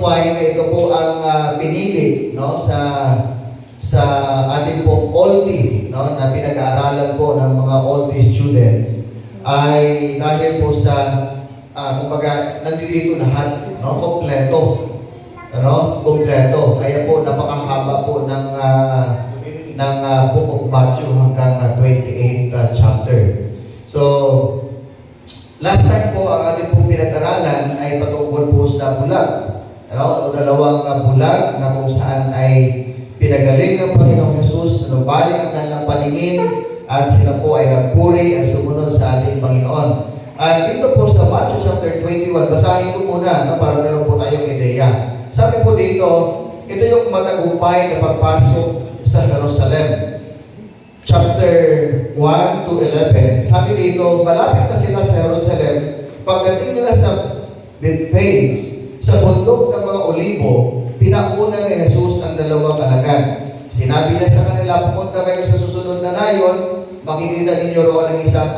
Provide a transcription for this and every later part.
why na ito po ang pinili, no, sa ating pong oldie, no, na pinag-aaralan po ng mga oldie students ay dahil po sa kumbaga nandito lahat, no, kompleto. Ano? Kompleto. Kaya po napakahaba po ng Book of Matthew hanggang 28 chapter. So, last time po ang ating pong pinag-aralan ay patungkol po sa bulag. Ano? Dalawang bulag na kung saan ay pinagaling ng Panginoong Jesus, nanumbalik ang kanilang paningin, at sila po ay nagpuri at sumunod sa ating Panginoon. At dito po sa Matthew chapter 21, basahin ko muna, no, para meron po tayong ideya. Sabi po dito, ito yung matagumpay na pagpasok sa Jerusalem. Chapter 1 to 11, sabi dito, malapit na sila sa Jerusalem. Pagdating nila sa Bethphage, sa bundok ng mga olibo, pinauna ni Jesus ang dalawang alagad. Sinabi niya sa kanila, pumunta kayo sa susunod na nayon, makikita ninyo roon ang isang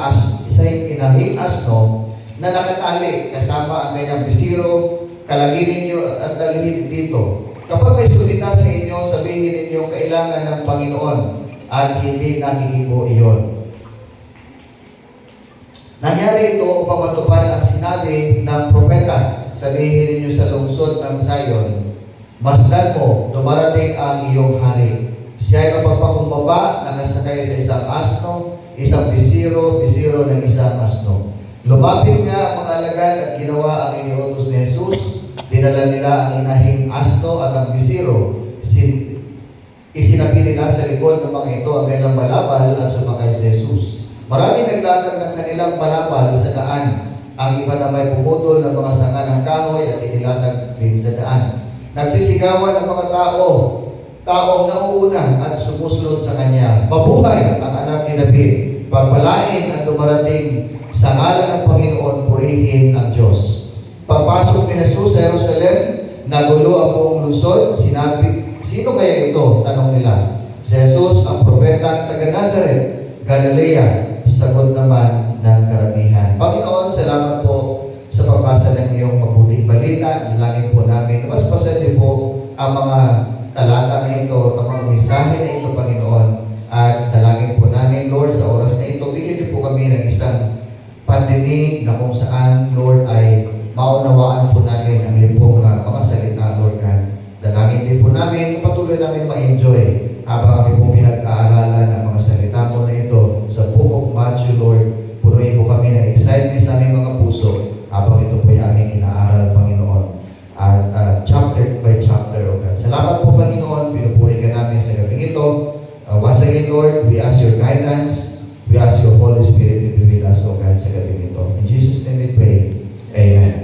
inahing asno na nakatali kasama ang kanyang bisiro. Kalaginin niyo at dalhin dito. Kapag may sumita sa inyo, sabihin ninyo kailangan ng Panginoon at hindi nakikibo iyon. Nangyari ito upang matupad ang sinabi ng propeta. Sabihin ninyo sa lungsod ng Zion, masdan mo, dumarating ang iyong hari. Siya ay mapagpakumbaba, nakasakay sa isang asno, isang bisiro ng isang asno. Lumapit nga ang mga alagad at ginawa ang iniutos ni Jesus. Dinala nila ang inahing asno at ang bisiro. Isinabi nila sa likod ng mga ito ang kanilang balabal at sumakay si Jesus. Marami naglatag ng kanilang balabal sa daan. Ang iba na may pumutol ng mga sanga ng kahoy at inilatag din sa daan. Nagsisigawan ng mga taong nauuna at sumusunod sa kanya. Mabuhay ang anak ni David. Pagpalain ang dumarating sa ngalan ng Panginoon, purihin ang Diyos. Pagpasok ni Jesus sa Jerusalem, nagulo ang buong lungsod. Sinabi, sino kaya ito? Tanong nila. Si Jesus, ang propetang taga Nazareth, Galilea. Sagot naman ng karamihan. Panginoon, salamat po sa pagbasa ng iyong mabuting balita. Nalangin po namin. Napaspasan niyo po ang mga talata na ito, ang mga mensahe na ito, Panginoon. At dalangin po namin, Lord, sa oras na ito, bigyan niyo po kami ng isang pandinig na kung saan, Lord, ay maunawaan po namin ang iyong pong mga salita, Lord God. Dalangin din po namin, patuloy namin ma-enjoy habang kami po pinag-aaralan ang mga salita mo na ito sa Book of Matthew, Lord. Punuin po kami ng excitement sa aming mga puso habang ito po ay aming inaaral, Panginoon. At chapter by chapter, O God. Salamat po, Panginoon. Pinupuri ka namin sa gabing ito. Once again, Lord, we ask your guidance. We ask your Holy Spirit to be with us, O God, sa gabing ito. In Jesus' name we pray. Amen.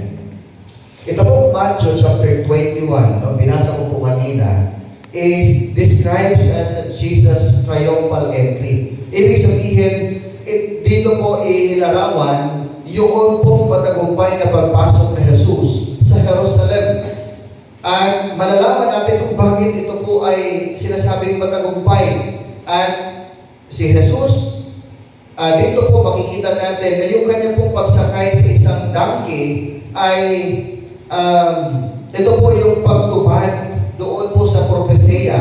Ito po, Matthew chapter 21, no, binasa ko po kanina, is describes as Jesus' triumphal entry. Ibig sabihin, dito po inilarawan yung pong matagumpay na pagpasok ni Jesus sa Jerusalem. At malalaman natin kung bakit ito po ay sinasabing matagumpay. At si Jesus, dito po makikita natin na yung kanyang pong pagsakay sa isang donkey ay ito po yung pagtupad doon po sa propesya,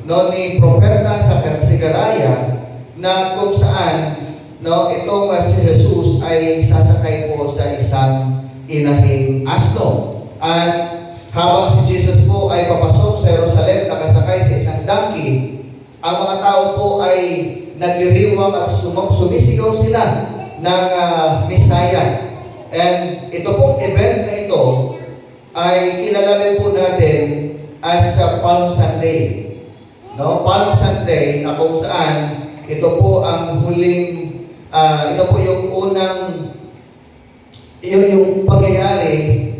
no, ni propeta sa Sigaraya na kung saan, no, itong si Jesus ay sasakay po sa isang inahing asno. At habang si Jesus po ay papasok sa Jerusalem, nakasakay sa isang donkey, ang mga tao po ay nagliriwang at sumisigaw sila ng Messiah. And ito pong event na ito ay kilala rin po natin as Palm Sunday. No? Palm Sunday na kung saan ito po ang huling, ito po yung unang, yung pangyayari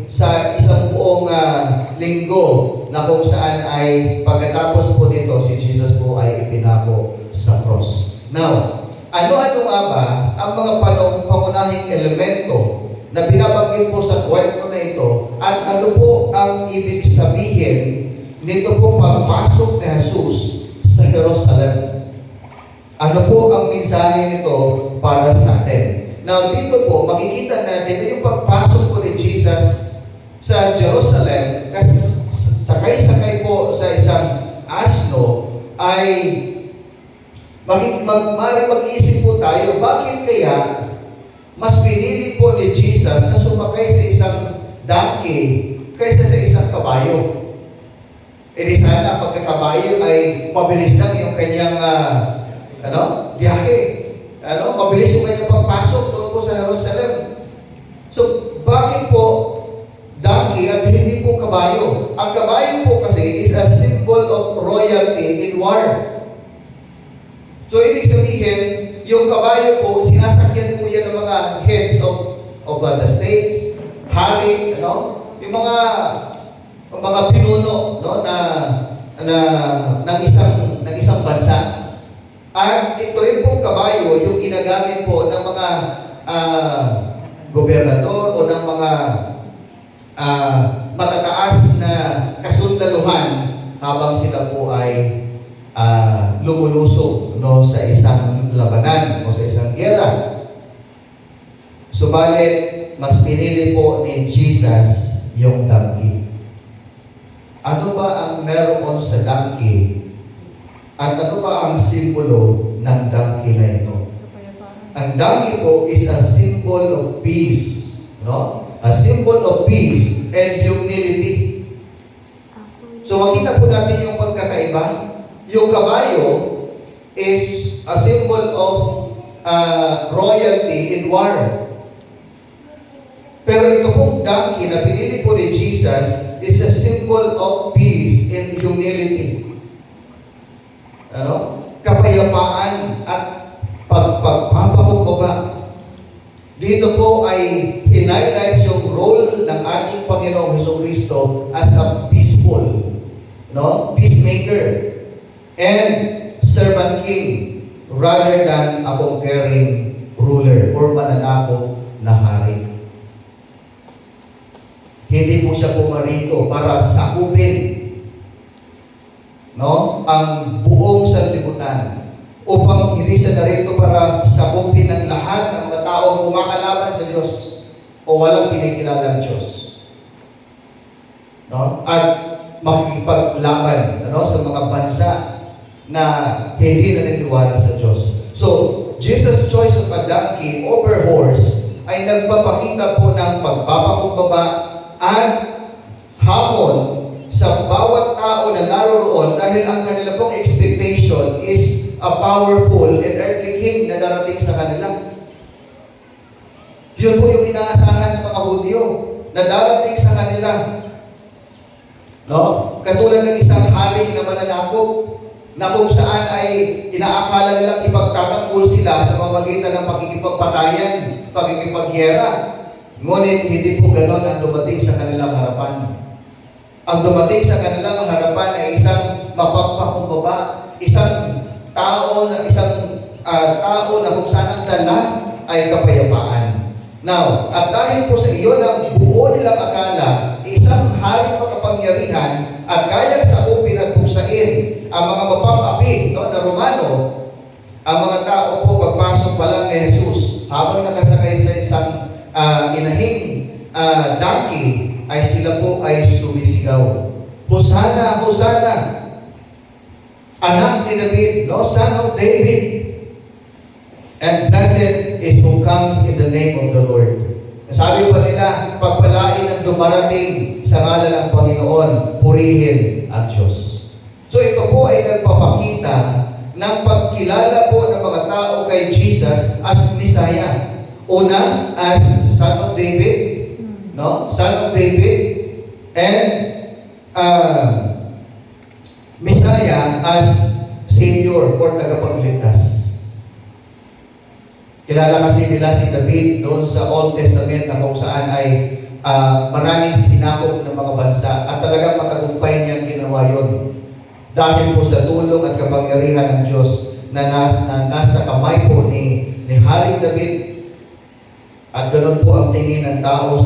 sa isang buong linggo na kung saan ay pagkatapos po nito, si Jesus po ay ipinako sa cross. Now, ano-ano nga ba ang mga pangunahing elemento na binabanggit po sa kwento na ito at ano po ang ibig sabihin nito pong pagpasok ni Jesus sa Jerusalem? Ano po ang mensahe nito para sa atin? Now, dito po, makikita natin na yung pagpasok po ni Jesus sa Jerusalem, kasi ay mag-iisip po tayo, bakit kaya mas pinili po ni Jesus na sumakay sa isang donkey kaysa sa isang kabayo? E di sana pagkakabayo ay mabilis lang yung kanyang biyahe. Mabilis yung kanyang pagpasok doon po sa Jerusalem. So, bakit po donkey at hindi po kabayo? Ang kabayo po kasi is a symbol of royalty in war. So, ibig sabihin, yung kabayo po, sinasakyan po yan ng mga heads of the states, hari, yung mga pinuno, ng isang bansa. At ito rin po kabayo, yung ginagamit po ng mga gobernador o ng mga matataas na kasundaluhan habang sila po ay lumulusog sa isang labanan o sa isang giyera. Subalit, mas pinili po ni Jesus yung donkey. Ano ba ang meron sa donkey? At ano ba ang simbolo ng donkey na ito? Ang donkey po is a symbol of peace. A symbol of peace and humility. So makita po natin yung pagkakaiba. Yung kabayo is a symbol of royalty in war. Pero ito pong donkey na pinili po ni Jesus is a symbol of peace and humility. Kapayapaan at pagpapakumbaba. Dito po ay highlights yung role ng ating Panginoong Jesucristo as a peaceful, peacemaker and servant king rather than a conquering ruler or mananakop na hari. Hindi po siya pumarito para sakupin ang buong sanlibutan, upang hindi siya narito para sakupin ang lahat ng mga taong kumakalaban sa Diyos o walang kinikilala ng Diyos. At makikipaglaban sa mga bansa na hindi naniniwala sa Diyos. So, Jesus' choice of a donkey over horse ay nagpapakita po ng pagpapakumbaba at hamon sa bawat tao na naroroon dahil ang kanila pong expectation is a powerful and earthly king na darating sa kanila. Yun po yung inaasahan ng mga Hudyo na darating sa kanila. Katulad ng isang hari na mananakop na kung saan ay inaakala nilang ipagtatanggol sila sa pamamagitan ng pakikipagpatayan, pakikipagyera. Ngunit hindi po gano'n ang dumating sa kanilang harapan. Ang dumating sa kanilang harapan ay isang mapagpakumbaba, isang tao na kung saan ang dala ay kapayapaan. Now, at dahil po sa iyon ang buo nilang akala, isang hari makapangyarihan at kayang sakupin at puksain ang mga mapang-api na Romano, ang mga tao po pagpasok pa lang ni Jesus habang nakasakay sa isang inahing donkey, ay sila po ay sumisigaw. Hosanna, Hosanna! Anak ni David, Son of David. And blessed is who comes in the name of the Lord. Sabi pa nila, pagpalain ang dumarating sa ngalan ng Panginoon, purihin ang Diyos. So ito po ay nagpapakita ng pagkilala po ng mga tao kay Jesus as Messiah. Una, as Son of David, Son of David, and Messiah as Savior or tagapagligtas. Kilala kasi nila si David doon sa Old Testament na kung saan ay maraming sinakop ng mga bansa at talagang matagumpay niyang ginawa yun. Dahil po sa tulong at kapangyarihan ng Diyos na nasa kamay po ni Haring David. At ganoon po ang tingin ng tao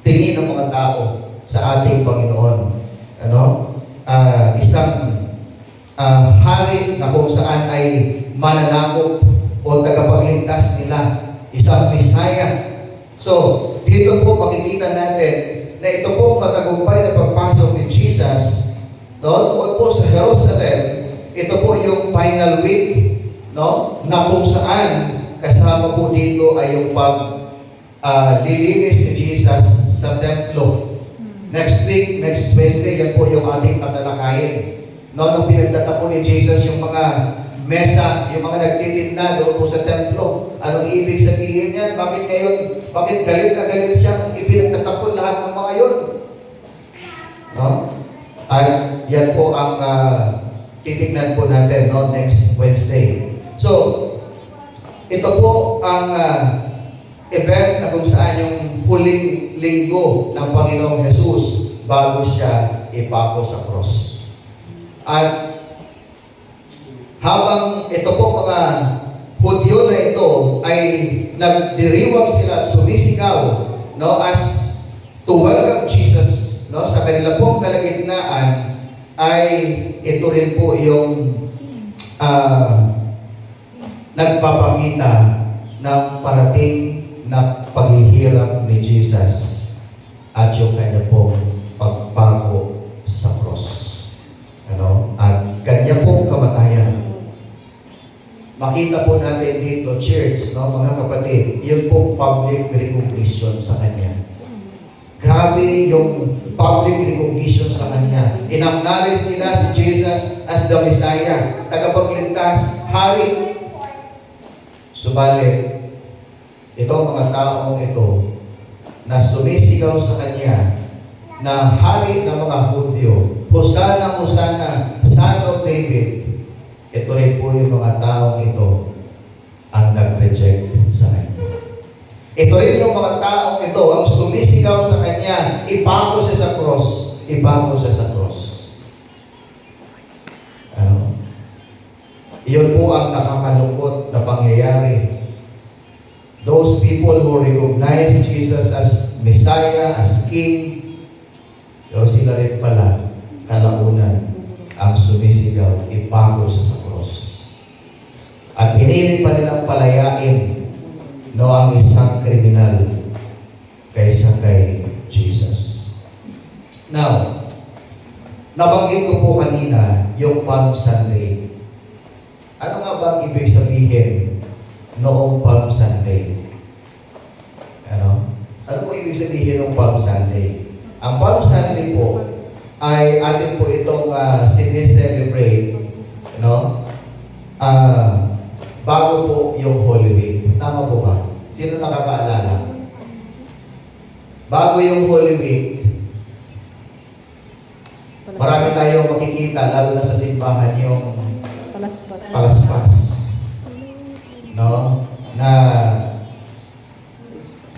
tingin ng mga tao sa ating Panginoon. Isang hari na kung saan ay mananakop o tagapagligtas nila, isang Messiah. So, dito po makikita natin na ito po matagumpay na pagpasok ni Jesus no, doon po sa Jerusalem, ito po yung final week, no, na kung saan kasama po dito ay yung lilinis ni Jesus sa templo. Next week, next Wednesday, yan po yung ating tatalakayin. No, nung pinagtatapon ni Jesus yung mga mesa, yung mga nagtitinda doon po sa templo. Anong ibig sabihin yan? Bakit galit na galit siya kung ipinagtatapon lahat ng mga yun? No? At yan po ang titignan po natin, no, next Wednesday. So, ito po ang event na kung saan yung huling linggo ng Panginoong Jesus bago siya ipako sa cross. At habang ito po mga Hudyo na ito ay nagdiriwang sila at sumisigaw, no, as to welcome Jesus, no, sa kanila pong kalagitnaan, ay ito rin po yung nagpapakita ng parating na paghihirap ni Jesus at yung kanya pong pagbago sa cross. Ano? At kanya pong kamatayan. Makita po natin dito, church, no, mga kapatid, yun pong public recognition sa kanya. Grabe yung public recognition sa kanya. Inaknaris nila si Jesus as the Messiah, tagapagligtas, hari. Subalit, itong mga taong ito na sumisigaw sa kanya na hari ng mga Hudyo, Hosanna, Hosanna, Son of David, ito rin po yung mga taong ito ang nag-reject sa kanya. Ito rin yung mga taong ito ang sumisigaw sa kanya, ipako siya sa cross, ipako siya sa cross. Ano? Iyon po ang nakakalungkot na pangyayari. Those people who recognize Jesus as Messiah, as King, pero sila rin pala, kalaunan, ang sumisigaw, ipako siya sa cross. At pinili pa nilang palayain, no, ang isang kriminal kaysa kay Jesus. Now, nabanggit ko po kanina yung Palm Sunday. Ano nga ba ang ibig sabihin noong Palm Sunday? Ano po ibig sabihin ng Palm Sunday? Ang Palm Sunday po ay atin po itong sineselebrate, no? Bago po yung Holy Week. Tama po ba? Sino nakakaalala? Bago yung Holy Week, marami tayong makikita, lalo na sa simbahan, yung palaspas. No? Na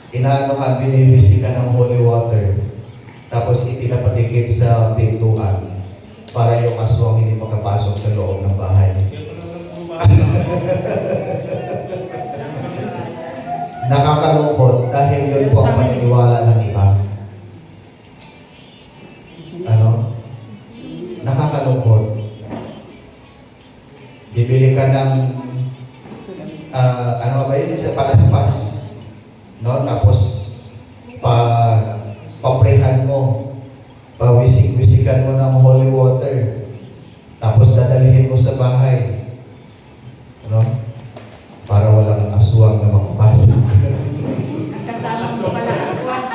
inaanohan, binibisika ng holy water. Tapos ipinapatikit sa pintuan para yung aswang hindi makapasok sa loob ng bahay. Nakakalungkot dahil yun po ang paniniwala ng iba. Ano? Nakakalungkot. Bibili ka ng ano ba yun sa palaspas, no? Tapos paprehan mo, pawisik-wisikan mo ng holy water, tapos dadalhin mo sa bahay, no? Para walang aswang na makapasok. Kasama mo pala aswas.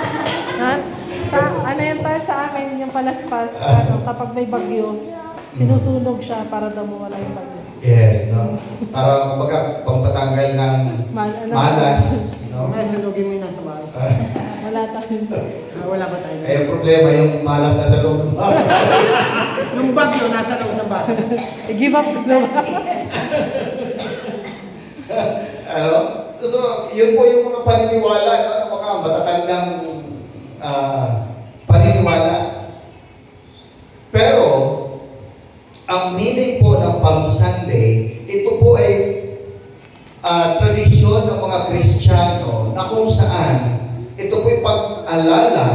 Ha? Ano yan pa sa akin, yung palaspas, kapag may bagyo, sinusunog siya para daw mawala yung bagyo. Yes, no? Para kumbaga pampatanggal ng malas, no? May sunugin mo yun nasa bahay. Wala tayo. Wala ba tayo? Eh, yung problema, yung malas na sa loob ng bahay. Yung bagyo nasa loob ng bahay. I-give up na ba? Ano? So, yun po yung mga paniniwala, no? Mga matatandang paniniwala. Pero, ang meaning po ng Palm Sunday, ito po ay tradisyon ng mga Kristiyano na kung saan ito po ay pag-alala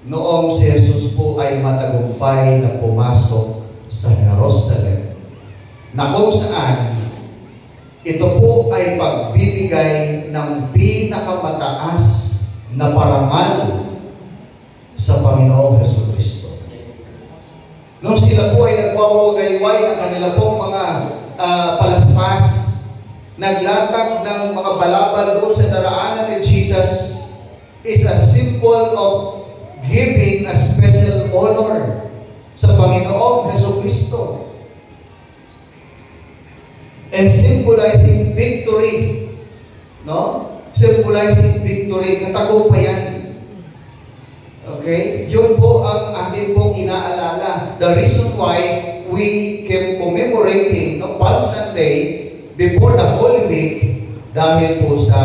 noong si Jesus po ay matagumpay na pumasok sa Jerusalem, na kung saan ito po ay pagbibigay ng pinakamataas na parangal sa Panginoong Jesucristo. nung sila po ay nagwawagayway ng kanila pong mga palaspas, naglatag ng mga balabal doon sa daraanan ni Jesus, is a symbol of giving a special honor sa Panginoong Jesucristo and symbolizing victory, no? Symbolizing victory, katagumpayan. Okay? Yun po ang atin pong inaalala. The reason why we keep commemorating no, Palm Sunday before the Holy Week, dahil po sa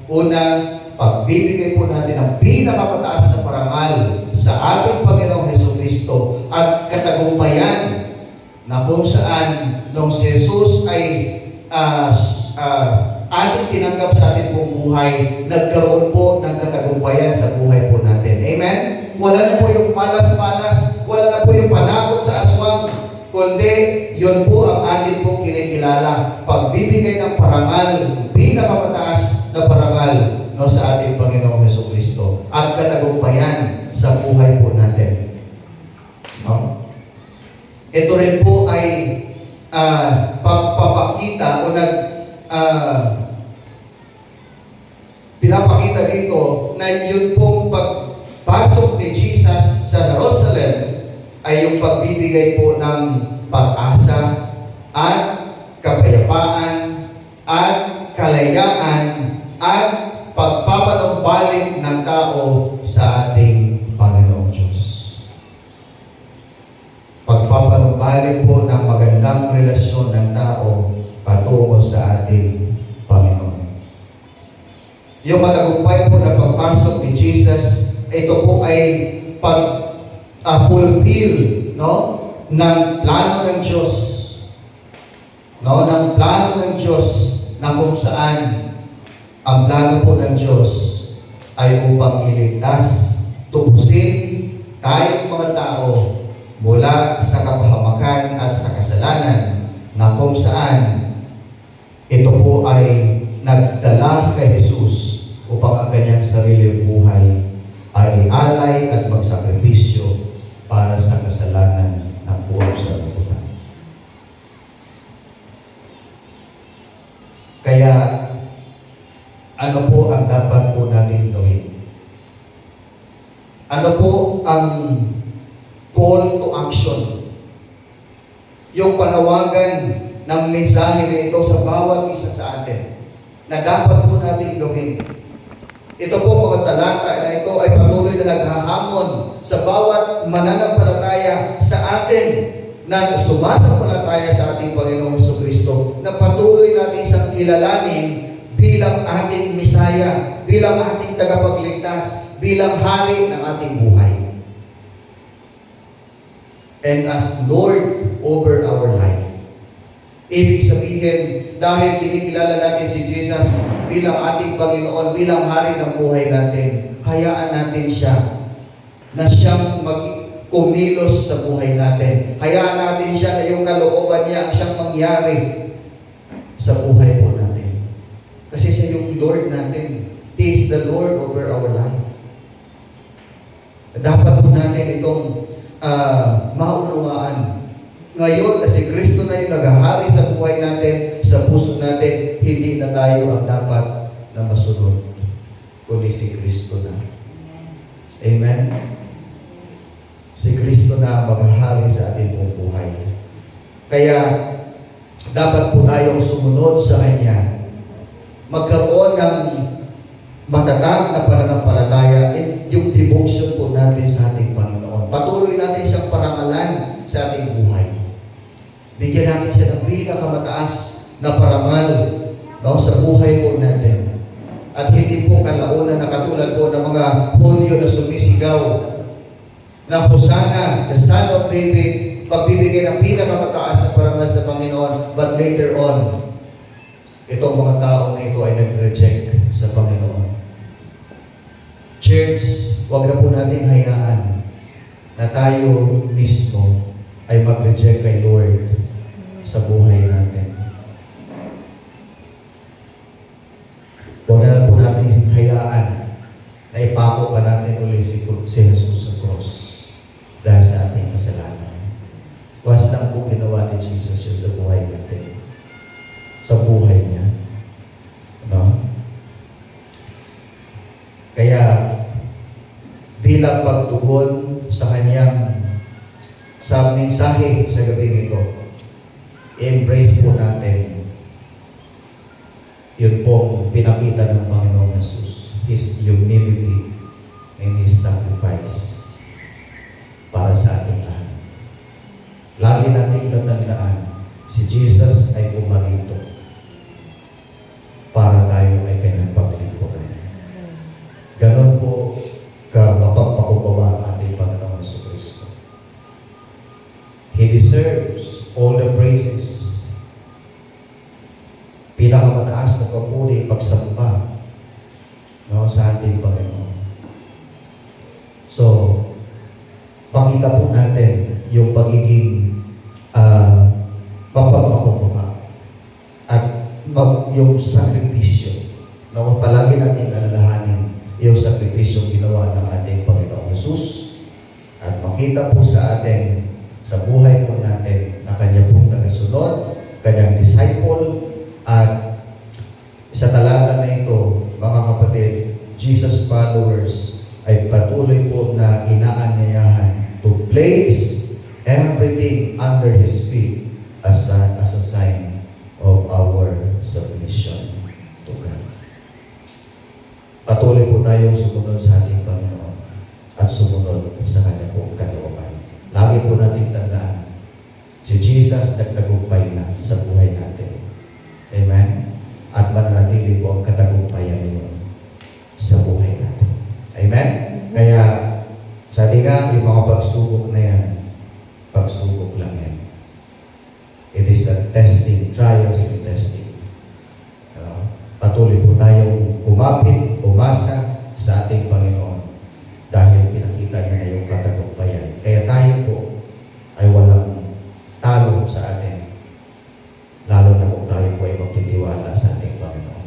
unang pagbibigay po natin ng pinakamataas na parangal sa ating Panginoong Jesucristo at katagumpayan na kung saan nung si Jesus ay ating tinanggap sa ating pong buhay, nagkaroon po ng katagumpayan sa buhay po natin. Amen? Wala na po yung malas-malas, wala na po yung panakot sa aswang, kundi yun po ang atin pong kinikilala. Pagbibigay ng parangal, pinakamataas na parangal no, sa ating Panginoong Jesucristo at katagumpayan sa buhay po natin. No? Ito rin po ay pagpapakita o pinapakita dito na yun pong pagpasok ni Jesus sa Jerusalem ay yung pagbibigay po ng pag-asa at kapayapaan at kalayaan at pagpapanumbalik ng tao sa ating Panginoong Diyos. Pagpapanumbalik po ng magandang relasyon ng tao patungo sa ating Panginoon. Yung matagumpay po na pagpasok ni Jesus, ito po ay pag-fulfill no, ng plano ng Diyos. No, ng plano ng Diyos na kung saan ang plano po ng Diyos ay upang iligtas, tubusin tayong mga tao mula sa kapahamakan at sa kasalanan na kung saan ito po ay nagdala kay Jesus upang ang kanyang sariling buhay ay alay at magsakripisyo para sa kasalanan ng buong sanlibutan. Kaya, ano po ang dapat po natin gawin? Ano po ang call to action? Yung panawagan ng mensahe na ito sa bawat isa sa atin na dapat po natin gawin. Ito po mga talata na ito ay patuloy na naghahamon sa bawat mananampalataya sa atin na sumasampalataya sa ating Panginoong Jesucristo na patuloy natin isang kilalanin bilang ating Misaya, bilang ating tagapagligtas, bilang hari ng ating buhay. And as Lord over our life. Ibig sabihin, dahil kinikilala natin si Jesus bilang ating Panginoon, bilang hari ng buhay natin, hayaan natin siya na siyang kumilos sa buhay natin. Hayaan natin siya na yung kalooban niya ang siyang mangyari sa buhay po natin. Kasi siya yung Lord natin. He is the Lord over our life. Dapat po natin itong maunawaan. Ngayon na si Kristo na yung naghahari sa buhay natin, sa puso natin, hindi na tayo ang dapat na masunod, kundi si Kristo na. Amen? Si Kristo na maghahari sa ating buhay. Kaya, dapat po tayong sumunod sa Kanya. Magkaroon ng matatag na pananampalataya at yung devotion po natin sa ating Panginoon. Patuloy natin siyang parangalan sa ating buhay. Bigyan natin siya ng pinakamataas na parangal sa buhay po natin. At hindi po kalaunan na katulad po ng mga Hudyo na sumisigaw na Hosanna, the Son of David, pagbibigay ng pinakamataas na parangal sa Panginoon, but later on, itong mga tao na ito ay nag-reject sa Panginoon. Church, huwag na po nating hayaan na tayo mismo ay mag-reject kay Lord sa buhay natin. Huwag na po natin hayaan na ipako pa natin ulit si Jesus sa cross dahil sa ating kasalanan. sa buhay niya. No? Kaya, bilang pagtugon sa kanyang sa mensahe sa gabing ito, embrace po natin yun pong pinakita ng Panginoon Jesus, His humility and His sacrifice para sa ating lahat. Lagi nating tatandaan, si Jesus ay pumarito para tayo ay kanyang paglingkuran. Ganon po mapagpakumbaba ang ating Panginoon Jesucristo. He deserves all the praises. Pinakamataas na papuri, pagsamba, no, sa ating Panginoon. So, pakita po natin yung pagiging mapagpakumbaba at yung sakripisyo na palagi natin alalahanin yung sakripisyong ginawa ng ating Panginoong Jesus at makita po sa atin sa buhay po natin na kanya pong tagasunod, kanyang disciple, at sa talata na ito, mga kapatid, Jesus followers ay patuloy po na inaanyayahan to place everything under His feet as a sign of our submission to God. Patuloy po tayong sumunod sa ating Panginoon at sumunod sa Kanya pong kalooban. Lagi po natin tandaan, si Jesus nagtagumpay na sa buhay natin. Amen? At mananatili po ang katagumpayan niyo sa buhay natin. Amen? Kaya, sabi nga, yung mga pagsubok na yan, pagsubok lang yan. It is a testing, trials and testing. Patuloy po tayong kumapit, umasa sa ating Panginoon dahil pinakita niya na yung katagumpayan. Kaya tayo po ay walang talo sa atin, lalo na kung tayo po ay magtitiwala sa ating Panginoon.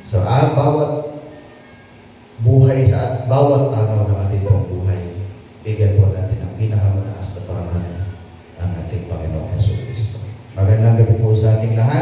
So, bawat buhay sa bawat araw ng ating pong buhay, bigyan po natin ang pinakamataas na parangal ng ating Panginoon Jesucristo. Magandang gabi po sa ating lahat.